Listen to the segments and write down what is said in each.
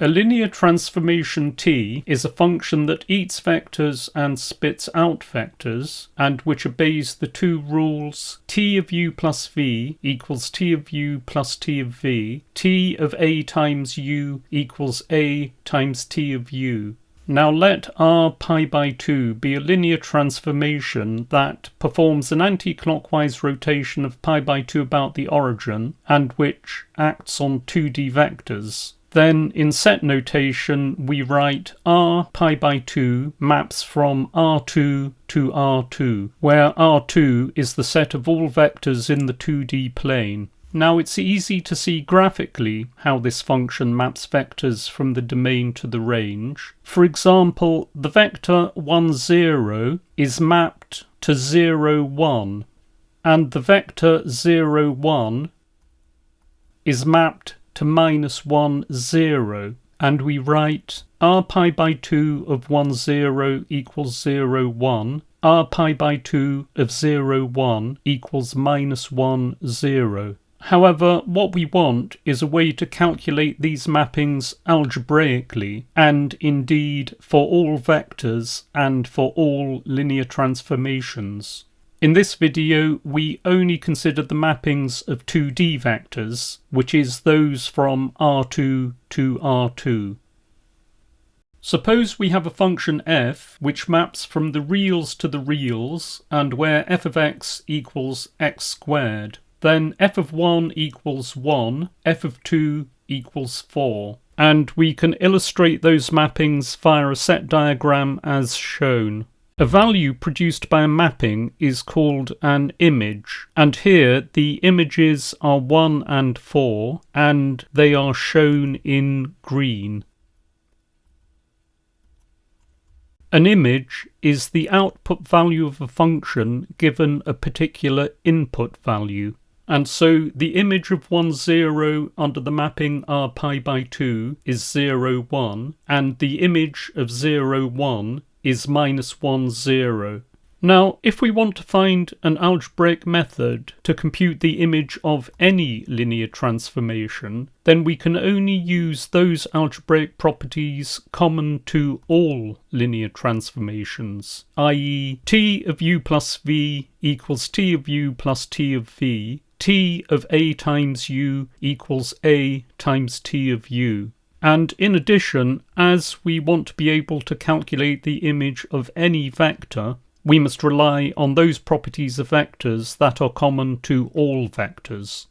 A linear transformation T is a function that eats vectors and spits out vectors, and which obeys the two rules T of u plus v equals T of u plus T of v, T of a times u equals a times T of u. Now let R pi by 2 be a linear transformation that performs an anti-clockwise rotation of pi by 2 about the origin and which acts on 2D vectors. Then in set notation we write R pi by 2 maps from R2 to R2, where R2 is the set of all vectors in the 2D plane. Now it's easy to see graphically how this function maps vectors from the domain to the range. For example, the vector 1, 0 is mapped to 0, 1, and the vector 0, 1 is mapped to -1, 0, and we write R pi by 2 of 1, 0 equals 0, 1, R pi by 2 of 0, 1 equals -1, 0. However, what we want is a way to calculate these mappings algebraically, and indeed for all vectors and for all linear transformations. In this video, we only consider the mappings of 2D vectors, which is those from R2 to R2. Suppose we have a function f which maps from the reals to the reals, and where f of x equals x squared. Then f of 1 equals 1, f of 2 equals 4. And we can illustrate those mappings via a set diagram as shown. A value produced by a mapping is called an image, and here the images are 1 and 4, and they are shown in green. An image is the output value of a function given a particular input value. And so the image of 1, 0 under the mapping R pi by 2 is 0, 1, and the image of 0, 1 is -1, 0. Now, if we want to find an algebraic method to compute the image of any linear transformation, then we can only use those algebraic properties common to all linear transformations, i.e. T of u plus v equals T of u plus T of v, T of a times u equals a times T of u. And in addition, as we want to be able to calculate the image of any vector, we must rely on those properties of vectors that are common to all vectors.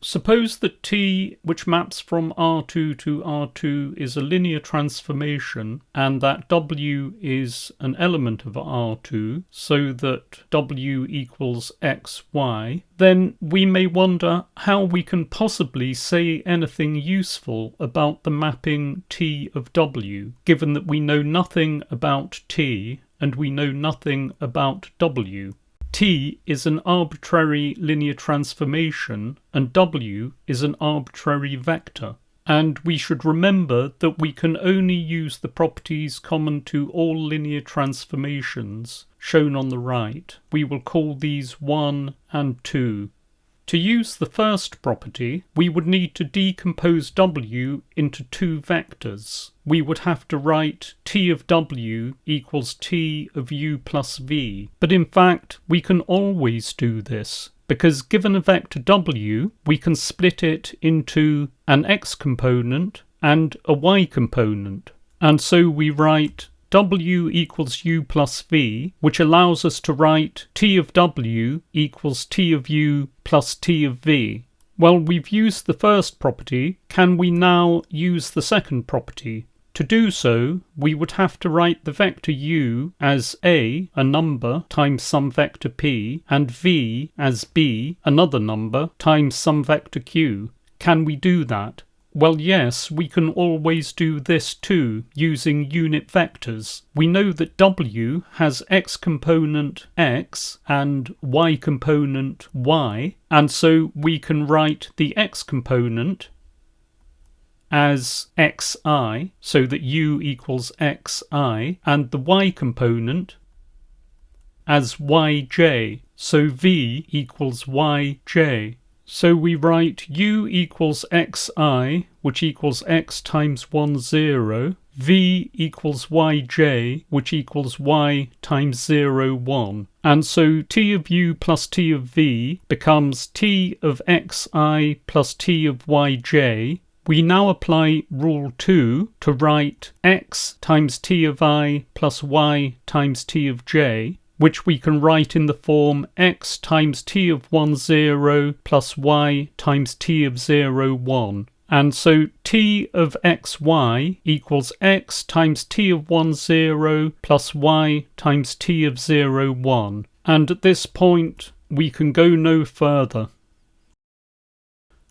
Suppose that T, which maps from R2 to R2, is a linear transformation, and that W is an element of R2, so that W equals xy, then we may wonder how we can possibly say anything useful about the mapping T of W, given that we know nothing about T and we know nothing about W. T is an arbitrary linear transformation and W is an arbitrary vector. And we should remember that we can only use the properties common to all linear transformations, shown on the right. We will call these 1 and 2. To use the first property, we would need to decompose W into two vectors. We would have to write T of W equals T of u plus v. But in fact, we can always do this, because given a vector W, we can split it into an x component and a y component. And so we write W equals u plus v, which allows us to write T of W equals T of u plus T of v. Well, we've used the first property. Can we now use the second property? To do so, we would have to write the vector u as a number, times some vector p, and v as b, another number, times some vector q. Can we do that? Well, yes, we can always do this too, using unit vectors. We know that W has x component x and y component y, and so we can write the x component as xi, so that u equals xi, and the y component as yj, so v equals yj. So we write u equals xi, which equals x times 1, 0, v equals yj, which equals y times 0, 1. And so t of u plus t of v becomes t of xi plus t of yj. We now apply rule 2 to write x times t of I plus y times t of j, which we can write in the form x times t of 1, 0 plus y times t of 0, 1. And so t of xy equals x times t of 1, 0 plus y times t of 0, 1. And at this point, we can go no further.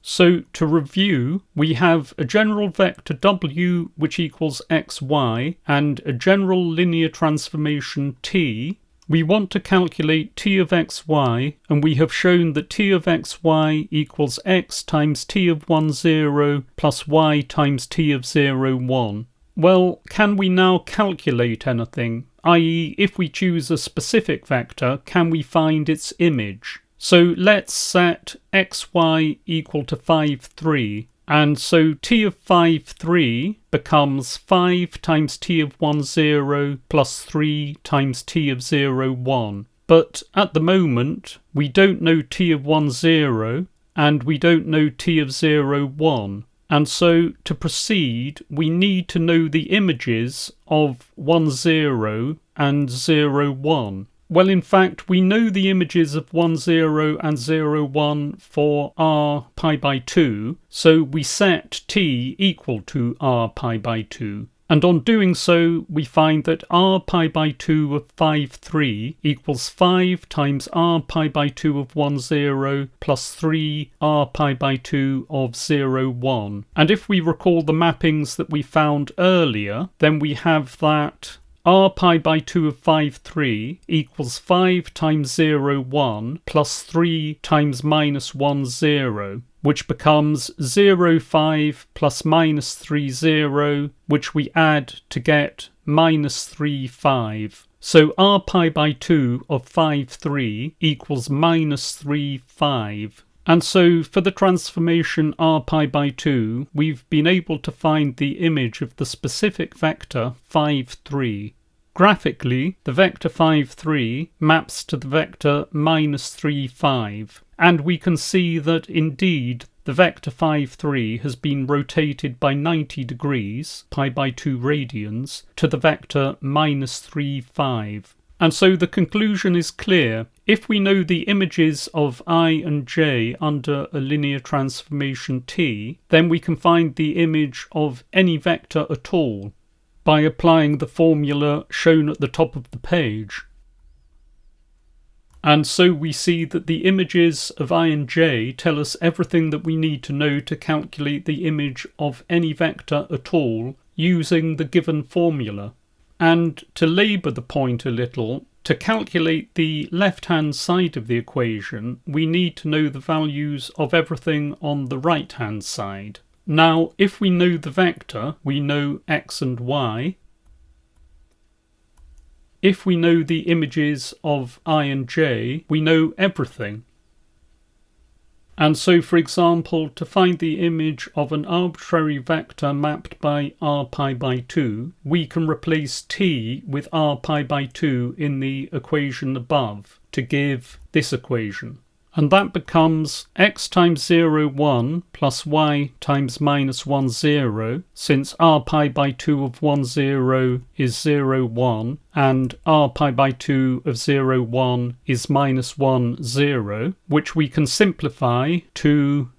So to review, we have a general vector w which equals xy and a general linear transformation t. We want to calculate t of xy, and we have shown that t of xy equals x times t of 1, 0 plus y times t of 0, 1. Well, can we now calculate anything? i.e., if we choose a specific vector, can we find its image? So let's set xy equal to 5, 3. And so t of 5, 3 becomes 5 times t of 1, 0 plus 3 times t of 0, 1. But at the moment, we don't know t of 1, 0, and we don't know t of 0, 1. And so to proceed, we need to know the images of 1, 0 and 0, 1. Well, in fact, we know the images of 1, 0 and 0, 1 for r pi by 2, so we set t equal to r pi by 2. And on doing so, we find that r pi by 2 of 5, 3 equals 5 times r pi by 2 of 1, 0 plus 3 r pi by 2 of 0, 1. And if we recall the mappings that we found earlier, then we have that r pi by 2 of 5, 3 equals 5 times 0, 1 plus 3 times minus 1, 0, which becomes 0, 5 plus minus 3, 0, which we add to get minus 3, 5. So r pi by 2 of 5, 3 equals minus 3, 5. And so for the transformation r pi by 2, we've been able to find the image of the specific vector 5, 3. Graphically, the vector 5, 3 maps to the vector minus 3, 5. And we can see that indeed the vector 5, 3 has been rotated by 90 degrees, pi by 2 radians, to the vector minus 3, 5. And so the conclusion is clear. If we know the images of I and j under a linear transformation t, then we can find the image of any vector at all by applying the formula shown at the top of the page. And so we see that the images of I and j tell us everything that we need to know to calculate the image of any vector at all using the given formula. And to labour the point a little, to calculate the left-hand side of the equation, we need to know the values of everything on the right-hand side. Now, if we know the vector, we know x and y. If we know the images of I and j, we know everything. And so, for example, to find the image of an arbitrary vector mapped by r pi by 2, we can replace t with r pi by 2 in the equation above to give this equation. And that becomes x times 0, 1 plus y times minus 1, 0, since r pi by 2 of 1, 0 is 0, 1, and r pi by 2 of 0, 1 is minus 1, 0, which we can simplify to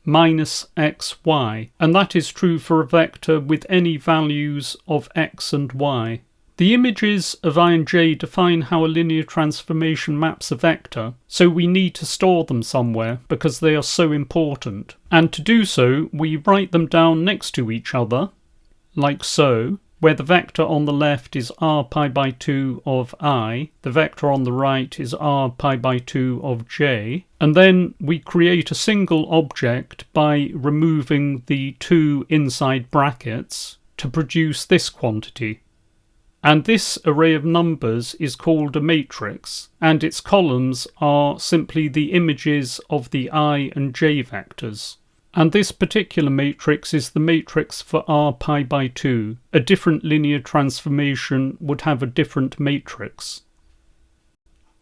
minus xy. And that is true for a vector with any values of x and y. The images of I and j define how a linear transformation maps a vector, so we need to store them somewhere because they are so important. And to do so, we write them down next to each other, like so, where the vector on the left is r pi by 2 of I, the vector on the right is r pi by 2 of j, and then we create a single object by removing the two inside brackets to produce this quantity. And this array of numbers is called a matrix, and its columns are simply the images of the I and j vectors. And this particular matrix is the matrix for r pi by 2. A different linear transformation would have a different matrix.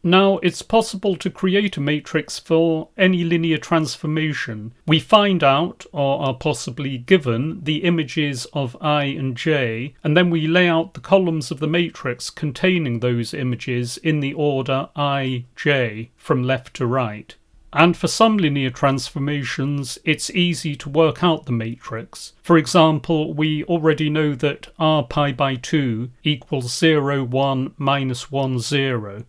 Now, it's possible to create a matrix for any linear transformation. We find out, or are possibly given, the images of I and j, and then we lay out the columns of the matrix containing those images in the order I, j, from left to right. And for some linear transformations, it's easy to work out the matrix. For example, we already know that r pi by 2 equals 0, 1, minus 1, 0.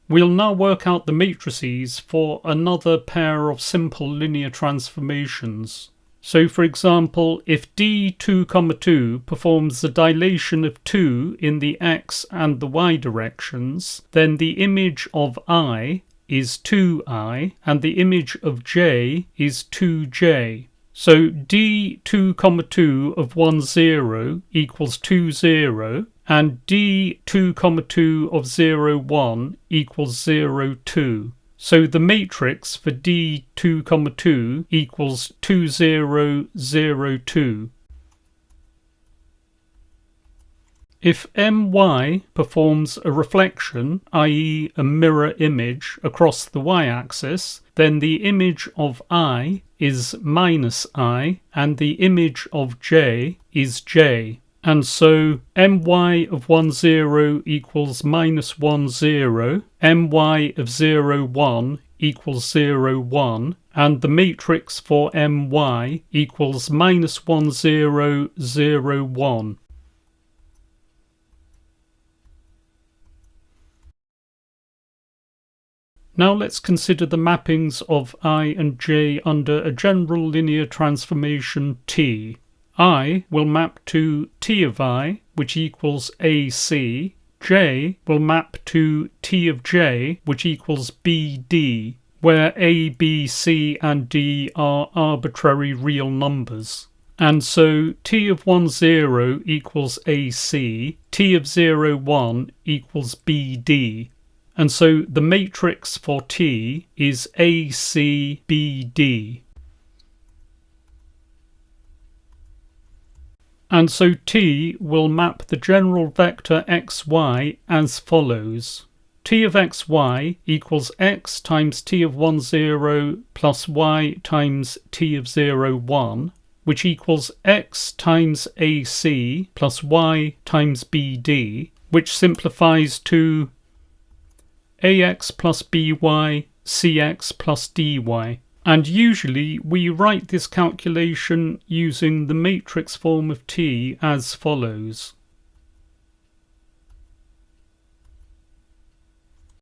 We'll now work out the matrices for another pair of simple linear transformations. So for example, if d2, 2 performs the dilation of 2 in the x and the y directions, then the image of I is 2i and the image of j is 2j. So d2, 2 of 1, 0 equals 2, 0, and d2, 2 of 0, 1 equals 0, 2. So the matrix for d2, 2 equals 2, 0, 0, 2. If my performs a reflection, i.e. a mirror image, across the y-axis, then the image of I is minus I and the image of j is j. And so my of 1, 0 equals minus 1, 0, my of 0, 1 equals 0, 1, and the matrix for my equals minus 1, 0, 0, 1. Now let's consider the mappings of I and j under a general linear transformation T. I will map to T of I, which equals AC. J will map to T of j, which equals BD, where A, B, C, and D are arbitrary real numbers. And so T of 1, 0 equals AC, T of 0, 1 equals BD. And so the matrix for T is ACBD. And so T will map the general vector xy as follows. T of xy equals x times T of 1, 0 plus y times T of 0, 1, which equals x times AC plus y times BD, which simplifies to ax plus by cx plus dy. And usually we write this calculation using the matrix form of T as follows.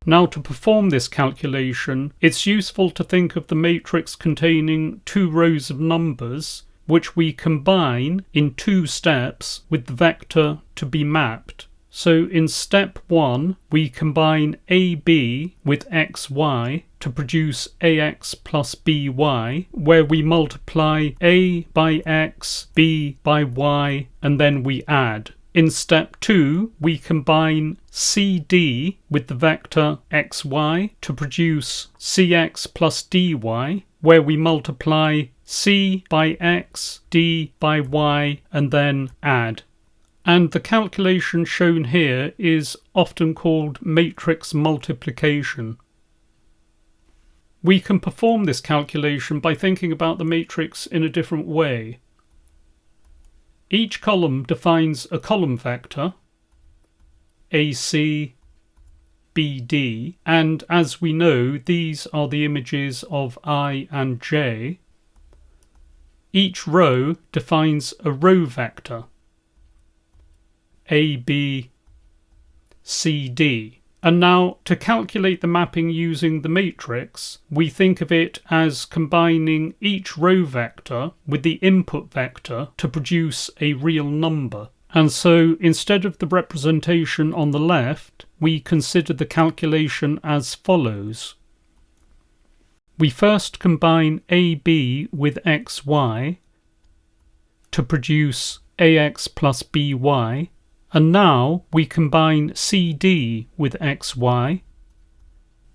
Now to perform this calculation, it's useful to think of the matrix containing two rows of numbers, which we combine in two steps with the vector to be mapped. So in step 1, we combine AB with XY to produce AX plus BY, where we multiply A by X, B by Y, and then we add. In step 2, we combine CD with the vector XY to produce CX plus DY, where we multiply C by X, D by Y, and then add. And the calculation shown here is often called matrix multiplication. We can perform this calculation by thinking about the matrix in a different way. Each column defines a column vector, AC, BD, and as we know, these are the images of I and j. Each row defines a row vector, A, B, C, D. And now, to calculate the mapping using the matrix, we think of it as combining each row vector with the input vector to produce a real number. And so, instead of the representation on the left, we consider the calculation as follows. We first combine AB with XY to produce AX plus BY, And now we combine CD with XY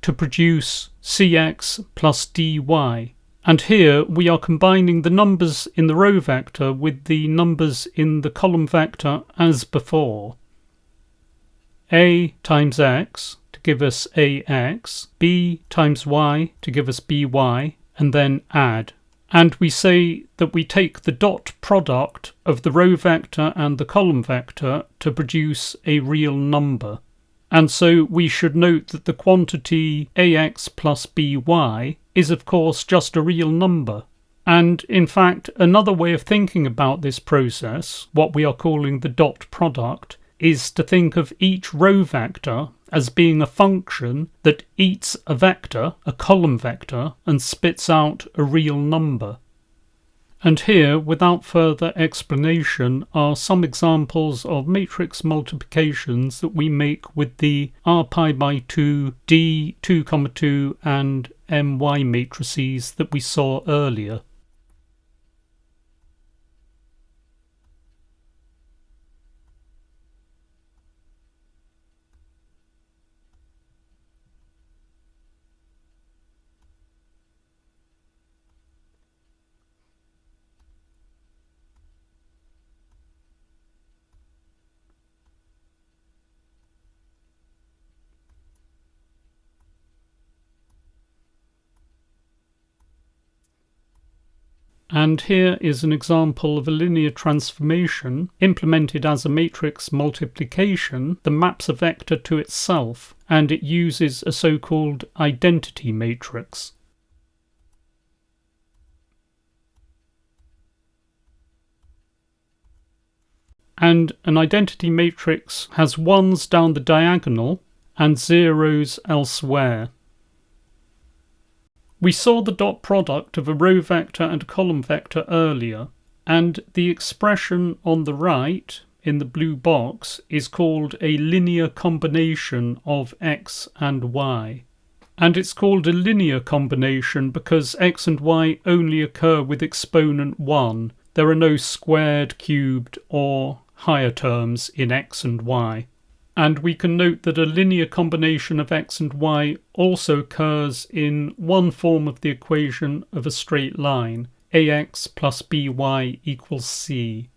to produce CX plus DY. And here we are combining the numbers in the row vector with the numbers in the column vector as before. A times X to give us AX, B times Y to give us BY, and then add. And we say that we take the dot product of the row vector and the column vector to produce a real number. And so we should note that the quantity AX plus BY is of course just a real number. And in fact, another way of thinking about this process, what we are calling the dot product, is to think of each row vector as being a function that eats a vector, a column vector, and spits out a real number. And here, without further explanation, are some examples of matrix multiplications that we make with the rpi by 2, d 2, 2, and my matrices that we saw earlier. And here is an example of a linear transformation implemented as a matrix multiplication that maps a vector to itself, and it uses a so-called identity matrix. And an identity matrix has ones down the diagonal and zeros elsewhere. We saw the dot product of a row vector and column vector earlier, and the expression on the right in the blue box is called a linear combination of x and y. And it's called a linear combination because x and y only occur with exponent 1. There are no squared, cubed, or higher terms in x and y. And we can note that a linear combination of x and y also occurs in one form of the equation of a straight line, ax plus by equals c.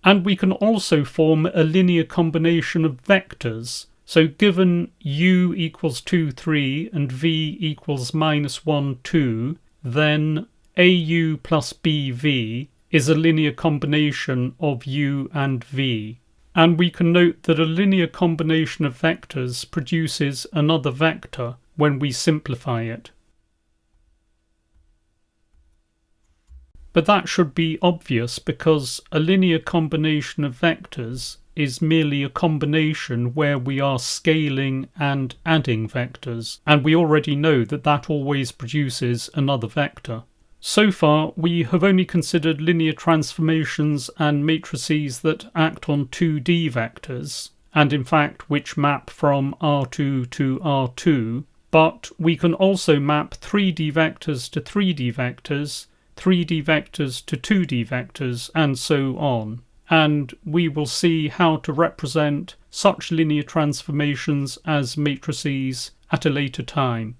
And we can also form a linear combination of vectors. So given u equals 2, 3 and v equals -1, 2, then au plus bv is a linear combination of u and v. And we can note that a linear combination of vectors produces another vector when we simplify it. But that should be obvious because a linear combination of vectors is merely a combination where we are scaling and adding vectors, and we already know that that always produces another vector. So far, we have only considered linear transformations and matrices that act on 2D vectors, and in fact which map from R2 to R2, but we can also map 3D vectors to 3D vectors, 3D vectors to 2D vectors, and so on. And we will see how to represent such linear transformations as matrices at a later time.